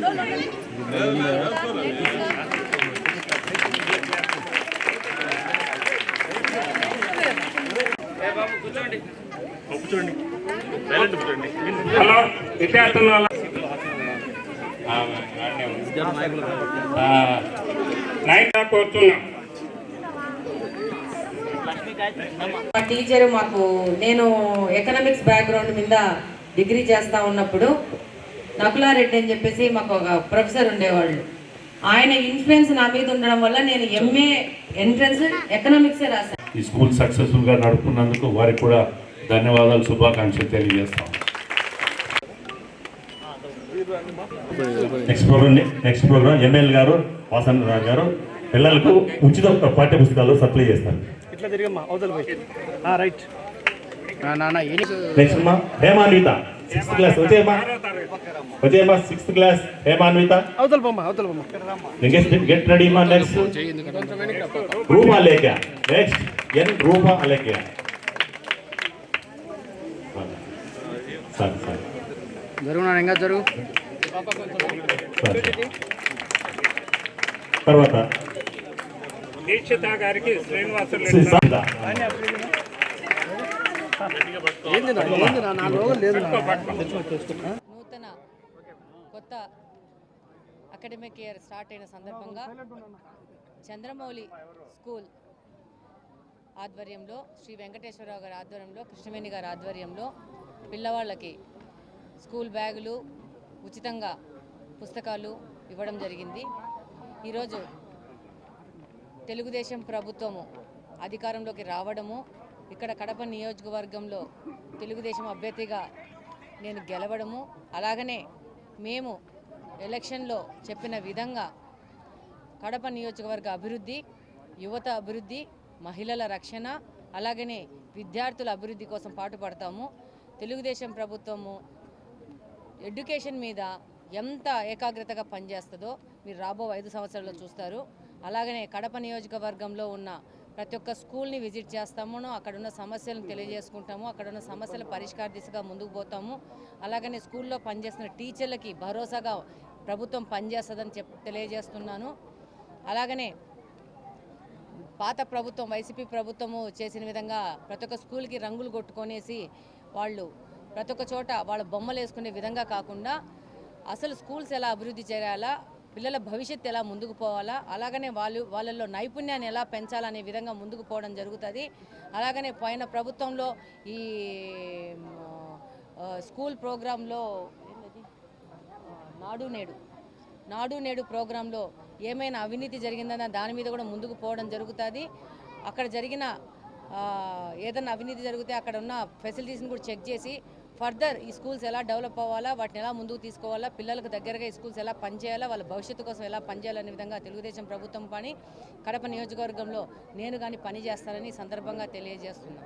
Hello విద్యార్థుల నాయకుగా కోరుతున్నాం. మా టీచరు నేను ఎకనామిక్స్ బ్యాక్గ్రౌండ్ మీద డిగ్రీ చేస్తా ఉన్నప్పుడు నకులారెడ్డి అని చెప్పేసి మాకు ఒక ప్రొఫెసర్ ఉండేవాళ్ళు. ఆయన ఇన్ఫ్లుయెన్స్ నా మీద ఉండడం వల్ల నేను ఎంఏ ఎంట్రన్స్ ఎకనామిక్సే రాశాను. ఈ స్కూల్ సక్సెస్ఫుల్గా నడుపుకున్నందుకు వారికి కూడా ధన్యవాదాలు, శుభాకాంక్షలు తెలియజేస్తాం. నెక్స్ట్ ప్రోగ్రామ్ ఎమ్మెల్యే గారు వాసన్ రావు గారు పిల్లలకు ఉచిత పాఠ్య పుస్తకాలు సప్లై చేస్తారు. నెక్స్ట్ అమ్మా హేమాన్విత 6th క్లాస్ వచ్చేయమ్మా 6th class Hemanvitha get ready మా. Next Rupa Alekhya. Next N Rupa Alekhya. తర్వాత దీక్షిత గారికి శ్రీనివాసులు నూతన కొత్త అకాడమిక్ ఇయర్ స్టార్ట్ అయిన సందర్భంగా చంద్రమౌళి స్కూల్ ఆధ్వర్యంలో, శ్రీ వెంకటేశ్వరరావు గారి ఆధ్వర్యంలో, కృష్ణవేణి గారి ఆధ్వర్యంలో పిల్లవాళ్ళకి స్కూల్ బ్యాగులు, ఉచితంగా పుస్తకాలు ఇవ్వడం జరిగింది. ఈరోజు తెలుగుదేశం ప్రభుత్వము అధికారంలోకి రావడము, ఇక్కడ కడప నియోజకవర్గంలో తెలుగుదేశం అభ్యర్థిగా నేను గెలవడము, అలాగనే మేము ఎలక్షన్లో చెప్పిన విధంగా కడప నియోజకవర్గ అభివృద్ధి, యువత అభివృద్ధి, మహిళల రక్షణ, అలాగనే విద్యార్థుల అభివృద్ధి కోసం పాటుపడతాము. తెలుగుదేశం ప్రభుత్వము ఎడ్యుకేషన్ మీద ఎంత ఏకాగ్రతగా పనిచేస్తుందో మీరు రాబో 5 సంవత్సరాల్లో చూస్తారు. అలాగనే కడప నియోజకవర్గంలో ఉన్న ప్రతి ఒక్క స్కూల్ని విజిట్ చేస్తాము, అక్కడున్న సమస్యలను తెలియజేసుకుంటాము, అక్కడున్న సమస్యల పరిష్కార దిశగా ముందుకు పోతాము. అలాగనే స్కూల్లో పనిచేస్తున్న టీచర్లకి భరోసాగా ప్రభుత్వం పనిచేస్తుందని తెలియజేస్తున్నాను. అలాగనే పాత ప్రభుత్వం వైసీపీ ప్రభుత్వము చేసిన విధంగా ప్రతి ఒక్క స్కూల్కి రంగులు కొట్టుకొనేసి వాళ్ళు ప్రతి ఒక్క చోట వాళ్ళ బొమ్మలు వేసుకునే విధంగా కాకుండా అసలు స్కూల్స్ ఎలా అభివృద్ధి చేయాలా, పిల్లల భవిష్యత్తు ఎలా ముందుకు పోవాలా, అలాగనే వాళ్ళల్లో నైపుణ్యాన్ని ఎలా పెంచాలనే విధంగా ముందుకు పోవడం జరుగుతుంది. అలాగనే పోయిన ప్రభుత్వంలో ఈ స్కూల్ ప్రోగ్రాంలో నాడు నేడు ప్రోగ్రాంలో ఏమైనా అవినీతి జరిగిందన్న దాని మీద కూడా ముందుకు పోవడం జరుగుతుంది. అక్కడ జరిగిన ఏదైనా అవినీతి జరిగితే అక్కడ ఉన్న ఫెసిలిటీస్ని కూడా చెక్ చేసి ఫర్దర్ ఈ స్కూల్స్ ఎలా డెవలప్ అవ్వాలా, వాటిని ఎలా ముందుకు తీసుకోవాలా, పిల్లలకు దగ్గరగా ఈ స్కూల్స్ ఎలా పనిచేయాలా, వాళ్ళ భవిష్యత్తు కోసం ఎలా పనిచేయాలనే విధంగా తెలుగుదేశం ప్రభుత్వం పని కడప నియోజకవర్గంలో నేను కానీ పని చేస్తానని సందర్భంగా తెలియజేస్తున్నాను.